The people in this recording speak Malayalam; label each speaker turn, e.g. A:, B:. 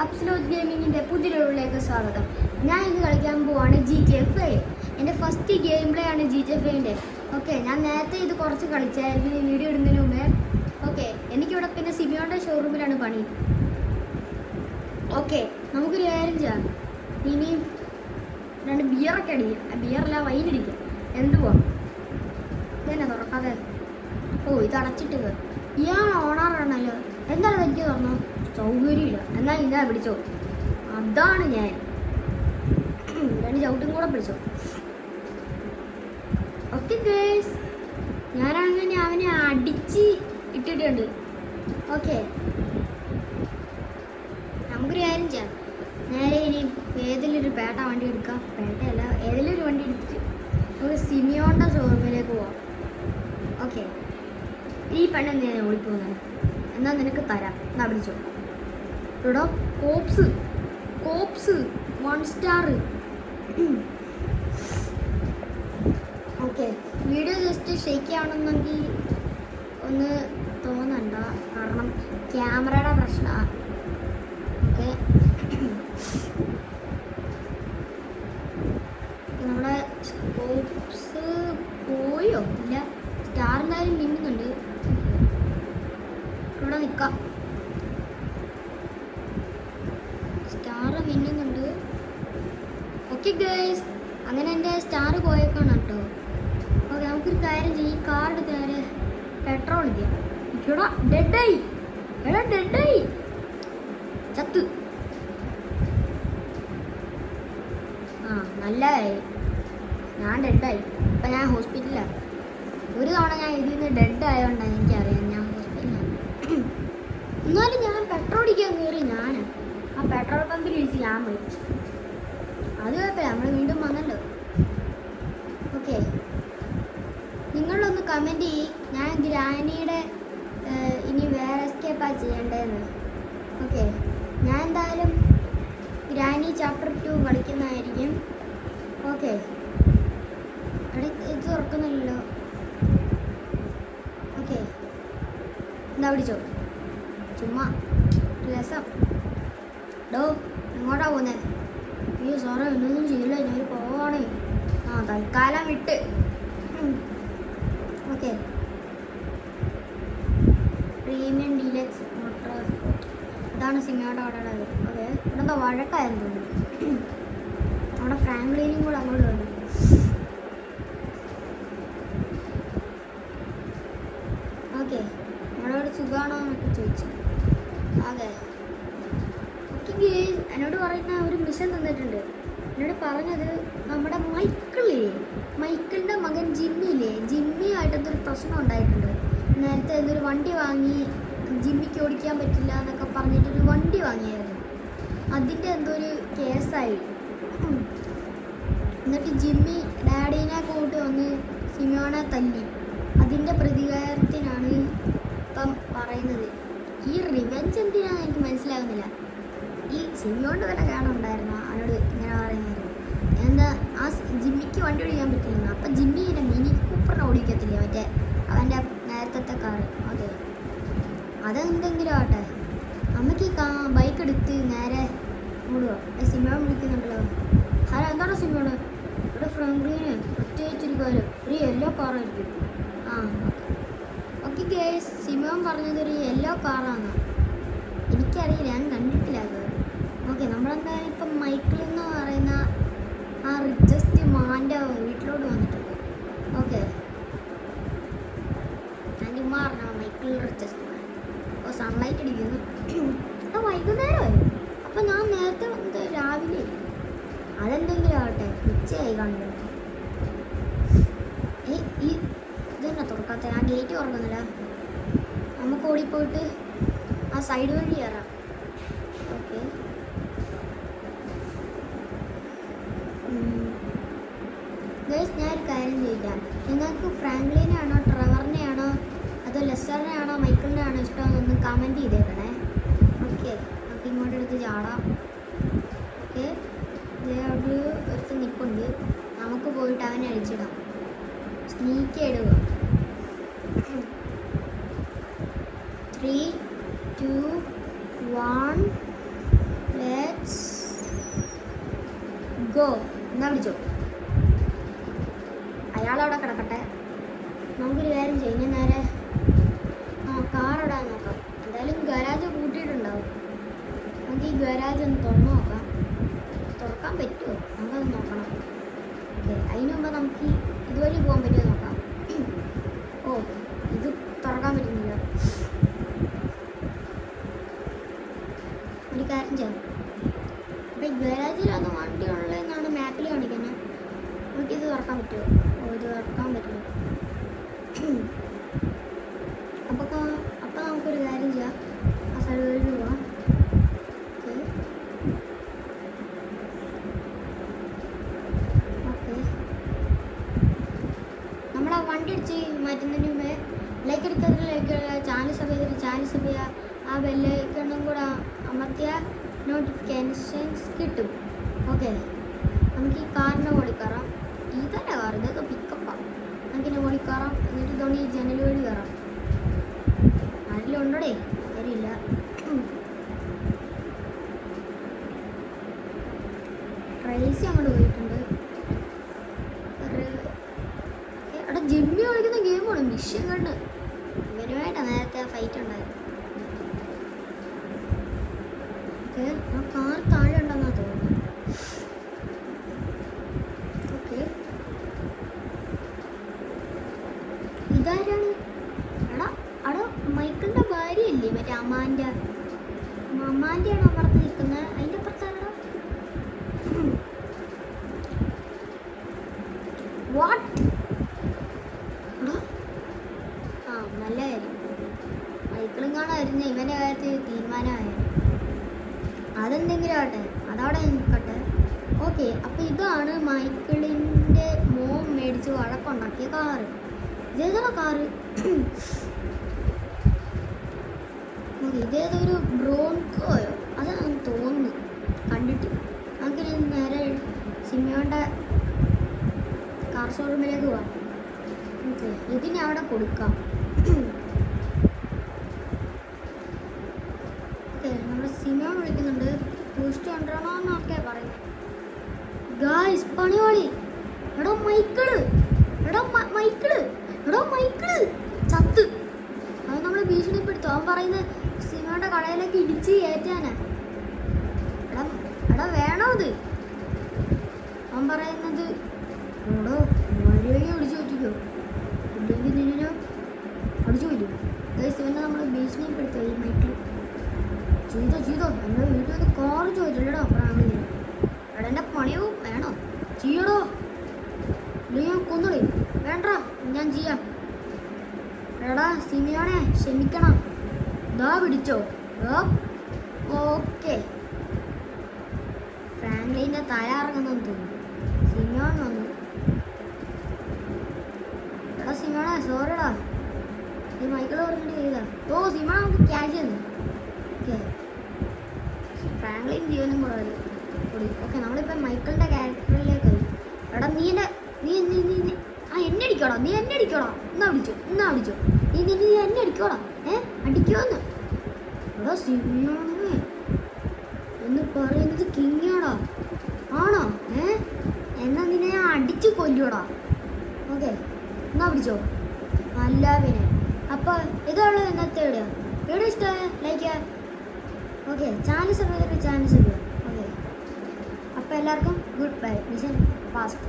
A: അബ്സലൂട്ട് ഗെയിമിങ്ങിൻ്റെ പുതിയൊരുള്ളിലേക്ക് സ്വാഗതം. ഞാൻ ഇന്ന് കളിക്കാൻ പോവാണ് GTA 5. എൻ്റെ ഫസ്റ്റ് ഗെയിം പ്ലേ ആണ് GTA 5ൻ്റെ. ഓക്കെ, ഞാൻ നേരത്തെ ഇത് കുറച്ച് കളിച്ചായിരുന്നു ഈ വീഡിയോ ഇടുന്നതിന് മുമ്പേ. ഓക്കെ, എനിക്കിവിടെ പിന്നെ സിമിയോൻ്റെ ഷോറൂമിലാണ് പണി. ഓക്കെ, നമുക്കൊരു കാര്യം ചെയ്യാം. ഇനി 2 ബിയറൊക്കെ അടിക്കാം. ബിയറല്ല, വൈനടിക്കാം. എന്തുവാ ഇതന്നെ തുറക്കാതെ? ഓ, ഇത് അടച്ചിട്ട് ഇയാൾ ഓണാറാണല്ലോ. എന്താണ് എനിക്ക് തുറന്നോ? സൗകര്യമില്ല. എന്നാൽ ഇതാ പിടിച്ചോ. അതാണ് ഞാൻ 2 ചവിട്ടും കൂടെ പിടിച്ചോ. ഓക്കെ ഗേസ്, ഞാനങ്ങനെ അവനെ അടിച്ച് ഇട്ടിട്ടുണ്ട്. ഓക്കെ, നമുക്കൊരു കാര്യം ചെയ്യാം. നേരെ ഇനി ഏതിലൊരു പേട്ട വണ്ടി എടുക്കാം. പേട്ടയല്ല, ഏതിലൊരു വണ്ടി എടുത്തിട്ട് നമുക്ക് സിമിയോൻ്റെ ഷോറൂമിലേക്ക് പോവാം. ഓക്കെ, ഈ പെണ്ണ് ഞാൻ ഓടിപ്പോകുന്നത്. എന്നാൽ നിനക്ക് തരാം. എന്നാ പിടിച്ചോ. ഇവിടെ കോപ്സ് 1 star. Okay, video just shake ആവണമെന്നെങ്കിൽ ഒന്ന് തോന്നണ്ട, കാരണം ക്യാമറയുടെ പ്രശ്നമാണ്. ഓക്കെ, നമ്മുടെ കോപ്സ് പോയോ? ഇല്ല, സ്റ്റാർ എന്തായാലും മിന്നുന്നുണ്ട്. ഇവിടെ നിൽക്കാം. സ്റ്റാർ മിന്നുന്നുണ്ട്. ഓക്കെ ഗൈസ്, അങ്ങനെ എൻ്റെ സ്റ്റാർ പോയേക്കാണ് കേട്ടോ. ഓക്കെ, നമുക്കൊരു കാര്യം ചെയ്യും. ഈ കാർ എടുത്ത് നേരെ പെട്രോൾ ഇല്ല. ഇവിടെ ഡെഡായി. ചത്ത്. നല്ല കാര്യം, ഞാൻ ഡെഡായി. ഇപ്പം ഞാൻ ഹോസ്പിറ്റലിലാണ്. ഒരു തവണ ഞാൻ ഇതിൽ നിന്ന് ഡെഡ് ആയതുകൊണ്ടാണ് എനിക്കറിയാം ഞാൻ ഹോസ്പിറ്റലിലാണ്. എന്നാലും ഞാൻ പെട്രോൾ അടിക്കാൻ കയറി. ഞാൻ ആ പെട്രോൾ പമ്പിൽ വിളിച്ച് ഞാൻ വിളിച്ചു. അത് കുഴപ്പമില്ല, നമ്മൾ വീണ്ടും വന്നല്ലോ. ഓക്കെ, നിങ്ങളൊന്ന് കമൻറ്റ് ചെയ്യും ഞാൻ ഗ്രാനിയുടെ ഇനി വേറെ എസ്കേപ്പാണ് ചെയ്യേണ്ടതെന്ന്. ഓക്കെ, ഞാൻ എന്തായാലും ഗ്രാനി ചാപ്റ്റർ 2 കളിക്കുന്നതായിരിക്കും. ഓക്കെ, ഇത് തുറക്കുന്നില്ലല്ലോ. ഓക്കെ, എന്താ പിടിച്ചോ. ചുമ്മാ രസം. ഡോ, എങ്ങോട്ടാ പോകുന്നത്? അയ്യോ സാറേ, എന്നൊന്നും ചെയ്യില്ല, ഞാൻ പോവാണേ. തൽക്കാലം വിട്ട്. Okay, premium deluxe motor sport. ഇതാണ് സിമിയോടെ അവിടെ ഉള്ളത്. ഓക്കെ, ഇവിടെ എന്താ വഴക്കായെന്ന് തോന്നുന്നു. അവിടെ ഫ്രാങ്ക്ലിനും കൂടെ അങ്ങോട്ട് വന്നു. ഓക്കെ, നമ്മളോട് സുഖമാണോ എന്നൊക്കെ ചോദിച്ചു. അതെ. ഓക്കെ, എന്നോട് പറയുന്ന ഒരു മിഷൻ തന്നിട്ടുണ്ട്. എന്നോട് പറഞ്ഞത് നമ്മുടെ മൈക്കിളിൻ്റെ മകൻ ജിമ്മിയായിട്ടൊരു പ്രശ്നം ഉണ്ടായിട്ടുണ്ട്. നേരത്തെ എന്തൊരു വണ്ടി വാങ്ങി, ജിമ്മിക്ക് ഓടിക്കാൻ പറ്റില്ല എന്നൊക്കെ പറഞ്ഞിട്ടൊരു വണ്ടി വാങ്ങിയായിരുന്നു. അതിൻ്റെ എന്തോ ഒരു കേസായി. എന്നിട്ട് ജിമ്മി ഡാഡീനെ കൂട്ടി വന്ന് സിമിയോനെ തല്ലി. അതിൻ്റെ പ്രതികാരത്തിനാണ് ഇപ്പം പറയുന്നത്. ഈ റിവെഞ്ച് എന്തിനാണെന്ന് എനിക്ക് മനസ്സിലാകുന്നില്ല. ഈ സിമിയോൻ്റെ വില കാണുന്നുണ്ടായിരുന്നു അവനോട് ഇങ്ങനെ പറയുന്നത്. എന്താ, ആ ജിമ്മിക്ക് വണ്ടി ഓടിക്കാൻ പറ്റില്ല. അപ്പം ജിമ്മി ഇങ്ങനെ മിനി കൂപ്പറിനെ ഓടിക്കത്തില്ലേ, മറ്റേ അവൻ്റെ നേരത്തെ കാർ. അതെ, അതെന്തെങ്കിലും ആവട്ടെ. അമ്മയ്ക്ക് ബൈക്ക് എടുത്ത് നേരെ ഓടുക. സിമിയോൺ വിളിക്കുന്നുണ്ടല്ലോ. ഹലോ, എന്താണ് സിമിയോണ്? ഇവിടെ ഫ്രാങ്ക്ലിന് പ്രത്യേകിച്ചൊരു കാര്യം, ഒരു യെല്ലോ കാറായിരിക്കും. ഓക്കെ ഗേസ്, സിമിയോൺ പറഞ്ഞത് ഒരു യെല്ലോ കാറാണ്. എനിക്കറിയില്ല, ഞാൻ കണ്ടിട്ടില്ല അത്. ഓക്കെ, നമ്മളെന്തായാലും ഇപ്പം മൈക്കിൾ എന്ന് പറയുന്ന ആ റിച്ചസ്റ്റ് മാൻ്റെ വീട്ടിലോട്ട് വന്നിട്ടുണ്ട്. ഓക്കെ, ഞാൻ ചുമ്മാ പറഞ്ഞ മൈക്കിൾ റിച്ചസ്റ്റ് മാൻ. അപ്പോൾ സൺലൈറ്റ് അടിക്കുന്നു. അപ്പോൾ വൈകുന്നേരമായി. അപ്പോൾ ഞാൻ നേരത്തെ വന്നത് രാവിലെ. അതെന്തെങ്കിലും ആവട്ടെ, ഉച്ചയായി കാണുന്നു. ഈ ഇതന്നെ തുറക്കാത്ത. ആ ഗേറ്റ് തുറക്കുന്നില്ല. നമുക്ക് ഓടിപ്പോയിട്ട് ആ സൈഡ് വഴി കയറാം. ഓക്കെ, ഗൈസ്, ഞാനൊരു കാര്യം ചോദിക്കാം. നിങ്ങൾക്ക് ഫ്രാങ്ക്ലിനെയാണോ, ട്രെവറിനെയാണോ, അതോ ലെസ്റ്ററിനെയാണോ, മൈക്കിളിനെയാണോ ഇഷ്ടമെന്നൊന്ന് കമൻറ്റ് ചെയ്തേക്കണേ. ഓക്കെ, നമുക്ക് ഇങ്ങോട്ട് എടുത്ത് ചാടാം. ഓക്കെ, അവിടെ ഒരുത്ത് നിൽപ്പുണ്ട്. നമുക്ക് പോയിട്ട് അവനെ അഴിച്ചിടാം. സ്നീക്ക് ഇടുക. 3, 2, 1 ഗോ. എന്നാ വിളിച്ചോ. അയാളവിടെ കിടക്കട്ടെ. നമുക്കൊരു കാര്യം ചെയ്യാം, നേരെ കാർ ഇടാൻ നോക്കാം. എന്തായാലും ഗരാജ് കൂട്ടിയിട്ടുണ്ടാവും. നമുക്ക് ഈ ഗരാജ് ഒന്ന് തുറന്നു നോക്കാം. തുറക്കാൻ പറ്റുമോ നമുക്കത് നോക്കണം. ഓക്കെ, അതിന് മുമ്പ് നമുക്ക് ഇതുവഴി പോകാൻ പറ്റുമോ നോക്കാം. ഓ, ഇത് തുറക്കാൻ പറ്റുന്നില്ല. ഒരു കാര്യം ചെയ്യാം. അപ്പം ഈ ഗരാജിലാണ് വണ്ടി ഉള്ളതെന്നാണ് മാപ്പിൽ കാണിക്കുന്നത്. നമുക്കിത് തുറക്കാൻ പറ്റുമോ? ഓ, ഇത് തുറക്കാൻ പറ്റുമോ? അപ്പം നമുക്കൊരു കാര്യം ചെയ്യാം. ആ സൈഡിൽ പോവാം. ഓക്കെ, നമ്മളാ വണ്ടി അടിച്ച് മാറ്റുന്നതിന് മുമ്പേ ലൈക്ക് എടുത്തതിലേക്ക് ചാനൽ സബ് ചെയ്യുക. ആ ബെല്ലൈക്കണും കൂടെ അമർത്തിയ നോട്ടിഫിക്കേഷൻസ് കിട്ടും. ഓക്കെ, നമുക്ക് ഈ കാറിൻ്റെ മുകളിൽ കയറാം. ഇതല്ല കാർ, ഇതൊക്കെ പിക്കപ്പാണ്. നമുക്കിൻ്റെ മുകളിൽ കയറാം. എന്നിട്ട് തോന്നി ഈ ജനൽ വഴി കയറാം. ആരിലുണ്ടോടേ? അറിയില്ല. ട്രേസി അങ്ങോട്ട് പോയിട്ടുണ്ട്. അവിടെ ജിമ്മി കളിക്കുന്ന ഗെയിമാണ് മിഷൻ കണ്ട്. ഇവരുമായിട്ടാണ് നേരത്തെ ഫൈറ്റ് ഉണ്ടായത്. ഓക്കെ, ആ കാർ താഴെ ഉണ്ടെന്നാ തോന്നുന്നു. ഓക്കെ, ഇതാരാണ്? അവിടെ മൈക്കിളിന്റെ ഭാര്യയല്ലേ, മറ്റേ അമ്മാൻ്റെയാണ് അപ്പുറത്ത് നിൽക്കുന്നത്. അതിൻ്റെ അപ്പുറത്താണോ? വാട്ട്? ആ, നല്ല കാര്യം. മൈക്കിളും കാണാതിരുന്ന ഇവൻ്റെ കാര്യത്തിൽ തീരുമാനമായിരുന്നു. അതെന്തെങ്കിലും ആട്ടെ, അതവിടെ നിൽക്കട്ടെ. ഓക്കെ, അപ്പം ഇതാണ് മൈക്കിളിൻ്റെ മോൻ മേടിച്ച് വഴക്കുണ്ടാക്കിയ കാറ്. ഇതേതാ കാറ്? ഇതേതൊരു ബ്രോൺകോയോ അതാണ് തോന്നുന്നു കണ്ടിട്ട്. നമുക്കിനി നേരെ സിമിയോൻ്റെ കാർ ഷോറൂമിലേക്ക് പോകാം. ഇതിനെ അവിടെ കൊടുക്കാം. ഓക്കെ, നമ്മുടെ സിമിയോൺ വിളിക്കുന്നുണ്ട്. പോസ്റ്റ് കൊണ്ടുവരണമെന്നൊക്കെ പറയുന്നത്. ഗായ്സ്, പണിയോളി. എടോ മൈക്കിള് ചത്ത്. അത് നമ്മൾ ഭീഷണിപ്പെടുത്തും. അവൻ പറയുന്നത് സിനിമയുടെ കടയിലേക്ക് ഇടിച്ച് കയറ്റാനാ. എടാ വേണോ ഇത്? അവൻ പറയുന്നത് എടോ മര്യാദ അടിച്ചു പറ്റിക്കോ, ഇല്ലെങ്കിൽ നിന്നെ അടിച്ചു പറ്റും. ഇവനെ നമ്മൾ ഭീഷണിപ്പെടുത്തുക. ഈ മൈക്കിൾ ചെയ്തോ എൻ്റെ വീട്ടിൽ നിന്ന് കാറ് ചോദിച്ചില്ലടോ. പ്രാണിന് എടാ എൻ്റെ പണിയോ വേണോ? ചെയ്യടോ, ഇല്ലെങ്കിൽ കൊന്നുകളി. വേണ്ട, ഞാൻ ചെയ്യാം. എടാ സിമിയോണെ, ക്ഷമിക്കണം. ദാ പിടിച്ചോ. ഓക്കെ, ഫ്രാങ്ക്ലിൻ്റെ തല ഇറങ്ങുന്നെന്ന് തോന്നുന്നു. സിമിയോൺ വന്നു. എടാ സിമിയോണെ, സോറിടാ, ഈ മൈക്കിൾ പറഞ്ഞിട്ട് ചെയ്താ. ഓ സിമിയോൺ നമുക്ക് ക്യാഷ് തന്നു. ഓക്കെ, ഫ്രാങ്ക്ലിൻ ജീവനും കൂടെ കൂടി. ഓക്കെ, നമ്മളിപ്പോൾ മൈക്കിളിൻ്റെ ക്യാരക്ടറിലേക്ക് വരും. എടാ നീ എന്നെ അടിക്കോടാ. എന്നാ വിളിച്ചോ. നീ എന്നെ അടിക്കോടാ. അടിക്കുമെന്ന്. എടാ സിമിയോണേ എന്ന് പറയുന്നത് കിങ്ങിയോടാ. ആണോ? എന്നാ നിന്നെ ഞാൻ അടിച്ച് കൊല്ലോടാ. ഓക്കെ, എന്നാ പിടിച്ചോ. നല്ല പിന്നെ അപ്പോൾ ഇതുള്ള ഇന്നത്തെ വീഡിയോ ഇഷ്ടമായ ലൈക്ക് ചെയ്യുക. ഓക്കെ, ചാനൽ സബ്സ്ക്രൈബ് ചെയ്യുക. ഓക്കെ, അപ്പോൾ എല്ലാവർക്കും ഗുഡ് ബൈ. Mission fast.